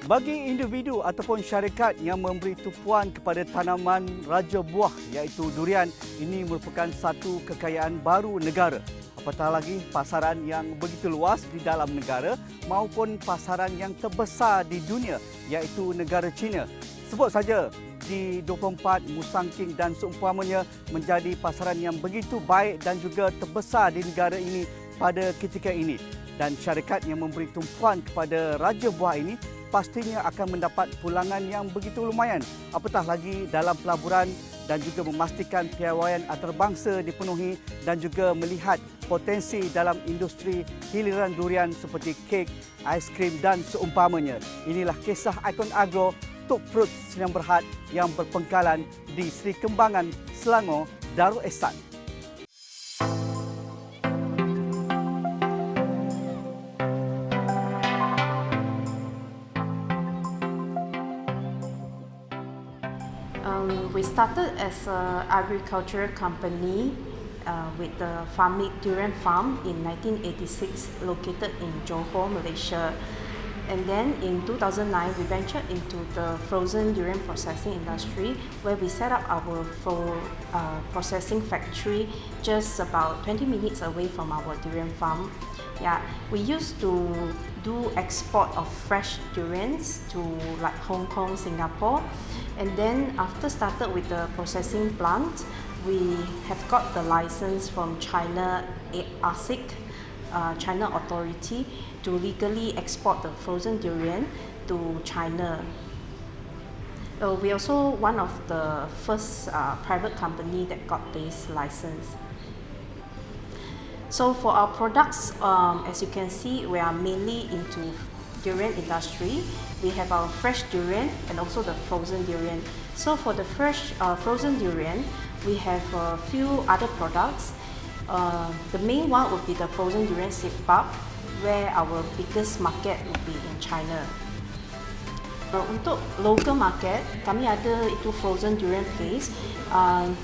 Bagi individu ataupun syarikat yang memberi tumpuan kepada tanaman raja buah iaitu durian, ini merupakan satu kekayaan baru negara. Apatah lagi pasaran yang begitu luas di dalam negara maupun pasaran yang terbesar di dunia iaitu negara China. Sebut saja G24, Musang King dan seumpamanya menjadi pasaran yang begitu baik dan juga terbesar di negara ini pada ketika ini. Dan syarikat yang memberi tumpuan kepada raja buah ini pastinya akan mendapat pulangan yang begitu lumayan. Apatah lagi dalam pelaburan dan juga memastikan piawaian antarabangsa dipenuhi dan juga melihat potensi dalam industri hiliran durian seperti kek, aiskrim dan seumpamanya. Inilah kisah ikon agro Tok Fruit Sinar Berhad yang berpengkalan di Seri Kembangan, Selangor, Darul Ehsan. We started as an agricultural company with the Farmik Durian Farm in 1986, located in Johor, Malaysia. And then in 2009, we ventured into the frozen durian processing industry, where we set up our processing factory just about 20 minutes away from our durian farm. Yeah, we used to do export of fresh durians to like Hong Kong, Singapore. And then after started with the processing plant, we have got the license from China ASIC, China Authority, to legally export the frozen durian to China. We also one of the first private company that got this license. So for our products, as you can see, we are mainly into durian industry. We have our fresh durian and also the frozen durian. So for the fresh frozen durian, we have a few other products. The main one would be the frozen durian seed pulp, where our biggest market would be in China. Untuk local market, kami ada itu frozen durian paste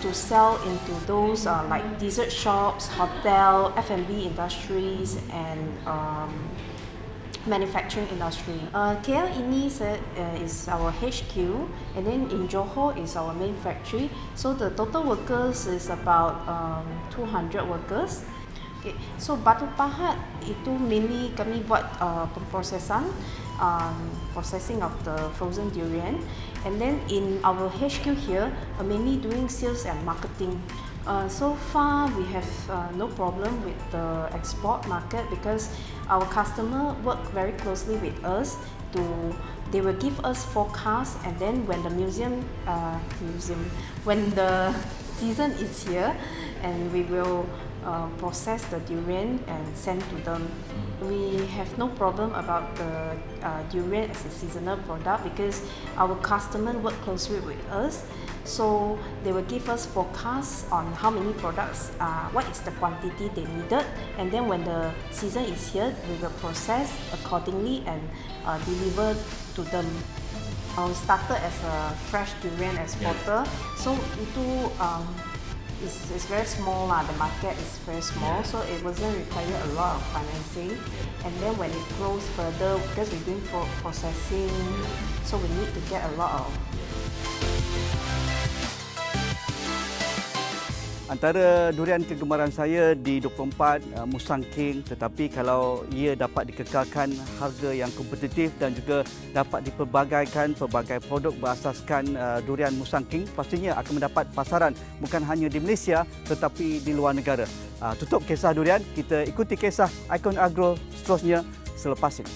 to sell into those like dessert shops, hotel, F&B industries and manufacturing industry. KL ini is our HQ, and then in Johor is our main factory. So the total workers is about 200 workers. Okay. So batu pahat itu mainly kami buat pemprosesan, processing of the frozen durian, and then in our HQ here, mainly doing sales and marketing. So far, we have no problem with the export market because our customer work very closely with us. They will give us forecasts, and then when the when the season is here, and we will process the durian and send to them. We have no problem about the durian as a seasonal product because our customer work closely with us. So they will give us forecasts on how many products, what is the quantity they needed, and then when the season is here, we will process accordingly and deliver to them. We started as a fresh durian exporter, so itu it's very small lah. The market is very small, so it wasn't require a lot of financing. And then when it grows further, because we're doing processing, so we need to get a lot of. Antara durian kegemaran saya di 24 Musang King, tetapi kalau ia dapat dikekalkan harga yang kompetitif dan juga dapat dipelbagaikan pelbagai produk berasaskan durian Musang King, pastinya akan mendapat pasaran bukan hanya di Malaysia tetapi di luar negara. Tutup kisah durian, kita ikuti kisah ikon agro seterusnya selepas ini.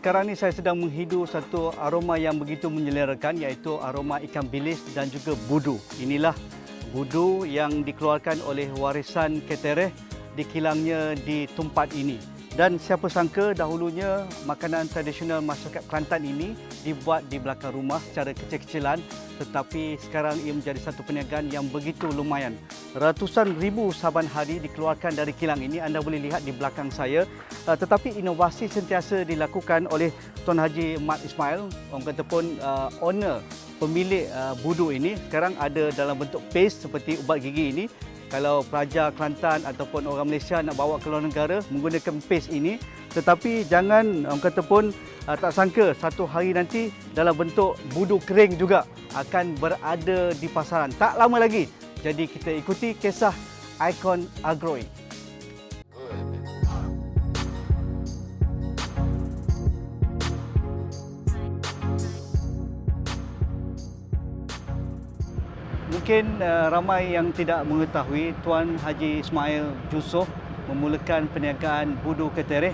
sekarang ni saya sedang menghidu satu aroma yang begitu menyelerakan, iaitu aroma ikan bilis dan juga budu. Inilah budu yang dikeluarkan oleh warisan Ketereh di kilangnya di tempat ini. Dan siapa sangka dahulunya makanan tradisional masyarakat Kelantan ini dibuat di belakang rumah secara kecil-kecilan, tetapi sekarang ia menjadi satu perniagaan yang begitu lumayan. Ratusan ribu saban hari dikeluarkan dari kilang ini, anda boleh lihat di belakang saya. Tetapi inovasi sentiasa dilakukan oleh Tuan Haji Mat Ismail, orang kata pun owner, pemilik budu ini. Sekarang ada dalam bentuk paste seperti ubat gigi ini. Kalau pelajar Kelantan ataupun orang Malaysia nak bawa ke luar negara menggunakan paste ini, tetapi jangan orang kata pun tak sangka satu hari nanti dalam bentuk budu kering juga akan berada di pasaran. Tak lama lagi. Jadi kita ikuti kisah ikon Agroid. Mungkin ramai yang tidak mengetahui Tuan Haji Ismail Jusof memulakan perniagaan budu Ketereh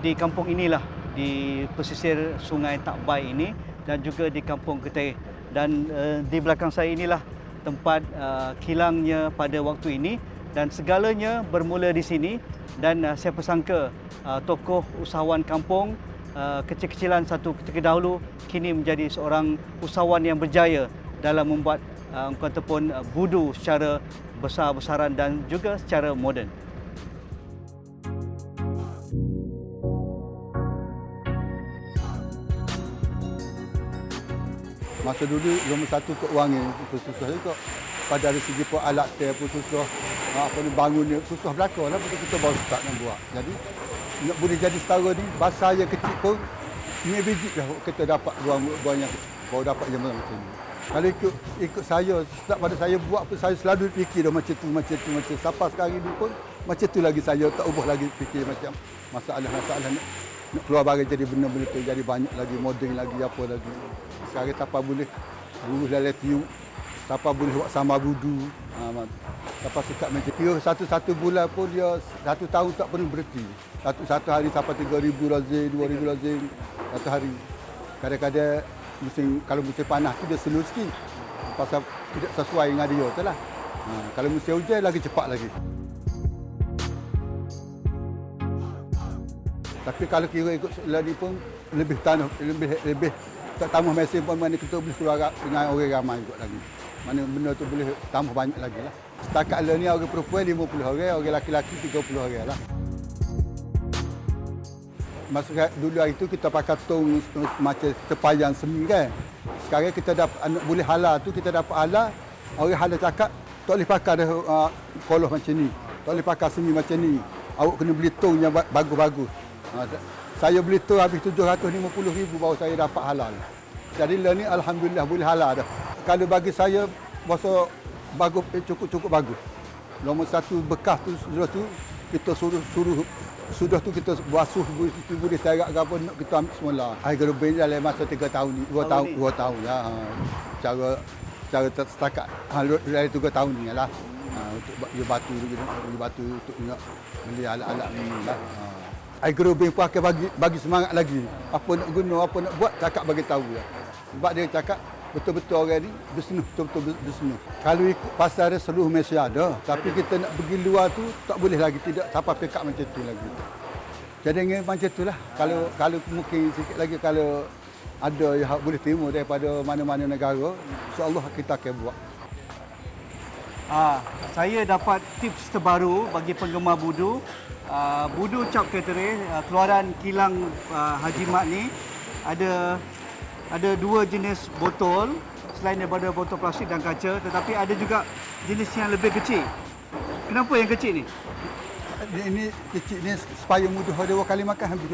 di kampung inilah, di pesisir Sungai Takbai ini dan juga di kampung Ketereh. Dan di belakang saya inilah tempat kilangnya pada waktu ini dan segalanya bermula di sini. Dan siapa sangka tokoh usahawan kampung kecil-kecilan satu ketika dahulu kini menjadi seorang usahawan yang berjaya dalam membuat ataupun budu secara besar-besaran dan juga secara moden. Masa dulu nombor satu kok wang ni susah juga. Pada dari segi pun alat dia pun susah. Apa ni bangun dia susah belaka lah, betul kita baru start nak buat. Jadi nak boleh jadi setara ni, bahasa yang kecil pun ni biji dah kita dapat buang yang baru dapat je macam ni. Kalau ikut saya, setiap pada saya buat pun saya selalu fikir dah macam tu. Sampai sekarang ini pun macam tu lagi saya tak ubah lagi fikir macam masalah-masalah nak keluar barang jadi benda-benda tu jadi banyak lagi, moden lagi, apa lagi. Sekarang siapa boleh urus lalai tiup, siapa boleh buat sama budu. Siapa suka macam tu. Satu bulan pun dia 1 tahun tak pernah berhenti. Satu hari sampai 3,000 rozing, 2,000 rozing satu hari. Kadang-kadang kalau musim panas tu dia slow sikit. Pasal tidak sesuai dengan dia tu lah. Kalau musim hujan lagi cepat lagi. Tapi kalau kira ikut ni pun lebih tak tambah mesin pun mana kita boleh keluar dengan orang ramai ikut lagi. Mana benda tu boleh tambah banyak lagi lah. Setakat ni orang perempuan 50 orang, orang laki-laki 30 orang lah. Masa dulu hari tu kita pakai tong macam terpayang semi kan. Sekarang kita dapat boleh halal tu, kita dapat halal. Orang halal cakap tak boleh pakai dah koloh macam ni. Tak boleh pakai semi macam ni. Awak kena beli tong yang bagus-bagus. Saya beli tong habis 750,000 baru saya dapat halal. Jadi lah ni alhamdulillah boleh halal dah. Kalau bagi saya masa bagus cukup bagus. Nombor satu bekas tu kita sudah tu kita basuh boleh tarik ke apa nak kita ambil semula. Air gerbin dalam masa 3 tahun ni, 2 tahun ya. Cara setakat dari 3 tahun ni lah. Untuk batu untuk nak beli alat-alat ni lah. Air gerbin pun akan bagi semangat lagi. Apa nak guna, apa nak buat cakap bagi tahu lah. Sebab dia cakap betul-betul orang ni betul-betul bisnes. Kalau ikut pasar dia seluruh Malaysia ada, tapi kita nak pergi luar tu tak boleh lagi, tidak sampai pekat macam tu lagi. Jadi macam itulah. Kalau mungkin sikit lagi kalau ada yang boleh terima daripada mana-mana negara, insya-Allah kita akan buat. Saya dapat tips terbaru bagi penggemar budu. Budu Cap Ketereh, keluaran kilang Haji Mat ni ada 2 jenis botol selain daripada botol plastik dan kaca, tetapi ada juga jenis yang lebih kecil. Kenapa yang kecil ni? Ini kecil ni supaya mudah 2 kali makan habis.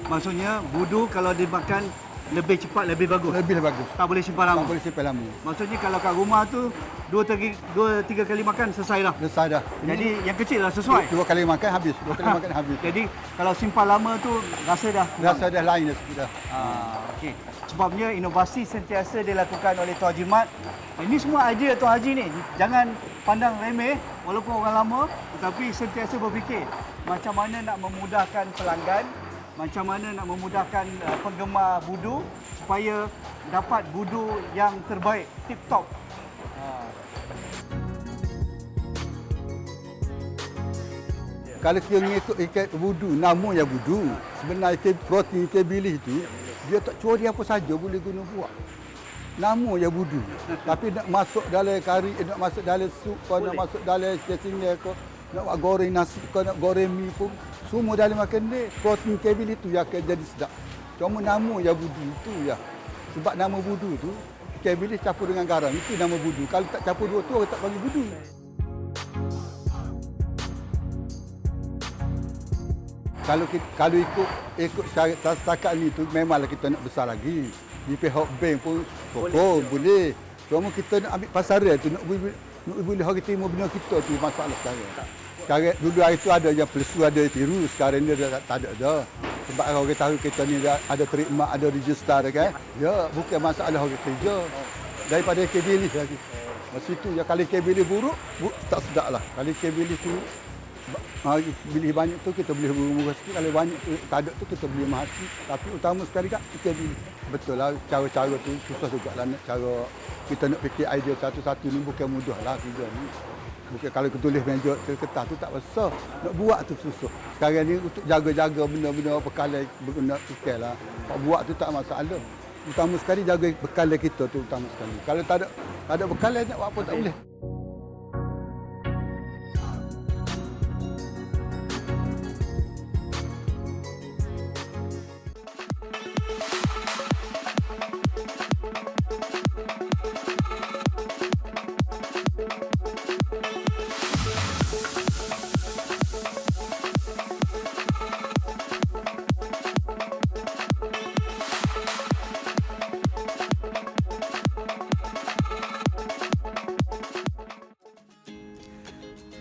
Maksudnya budu kalau dimakan lebih cepat lebih bagus. Lebih bagus. Tak boleh simpan lama. Tak boleh simpan lama. Maksudnya kalau kat rumah tu 2-3 kali makan selesai dah. Selesai dah. Jadi yang kecil lah sesuai. 2 kali makan habis. 2 kali makan habis. Jadi kalau simpan lama tu rasa dah lain dah. Okey. Sebabnya inovasi sentiasa dilakukan oleh Tuan Haji Mat. Ini semua idea Tuan Haji ni. Jangan pandang remeh walaupun orang lama, tetapi sentiasa berfikir macam mana nak memudahkan pelanggan macam mana nak memudahkan penggemar budu supaya dapat budu yang terbaik, tip top. Kalau kita mengikut ikan budu, namanya budu. Sebenarnya protein ikan bilis itu, dia tak curi apa saja boleh guna buat. Namanya budu. Tapi nak masuk dalam kari, nak masuk dalam sup, nak masuk dalam singa, nak buat goreng nasi, nak goreng mi pun, semua dalam makan dia. Protein ikan bilis itu yang akan jadi sedap. Cuma namanya budu itu ya. Sebab nama budu tu, ikan bilis campur dengan garam, itu nama budu. Kalau tak campur dua tu, orang tak panggil budu. Kalau ikut syarat setakat ni tu memanglah kita nak besar lagi. Di pihak bank pun sokong boleh. Cuma kita nak ambil pasaran tu nak boleh hari timur bina kita tu masalah sekarang. Sekarang dulu hari tu ada yang pelesu ada yang tiru, sekarang ni dah tak ada dah. Sebab orang tahu kita ni ada terima, ada register kan. Ya, bukan masalah orang kerja. Daripada kebilis lagi. Masa itu ya kalau kebilis buruk tak sedap lah. Kalau kebilis tu pilih banyak tu kita boleh murah sikit, kalau banyak tu tak ada tu kita boleh mahal sikit. Tapi utama sekali kan kita pilih. Betul lah cara-cara tu susah juga lah nak cara kita nak fikir idea satu-satu ni bukan mudah lah kerja ni. Bukan kalau kita tulis meja kertas tu tak besar. Nak buat tu susah. Sekarang ni untuk jaga-jaga benda-benda bekalan berguna ikan lah. Nak buat tu tak masalah. Utama sekali jaga bekalan kita tu utama sekali. Kalau tak ada bekalan nak buat apa tak boleh.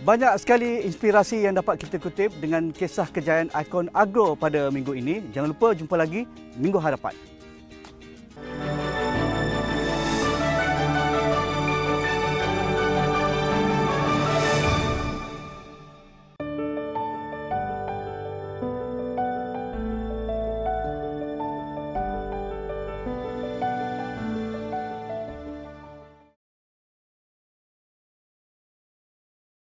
Banyak sekali inspirasi yang dapat kita kutip dengan kisah kejayaan ikon agro pada minggu ini. Jangan lupa jumpa lagi minggu hadapan.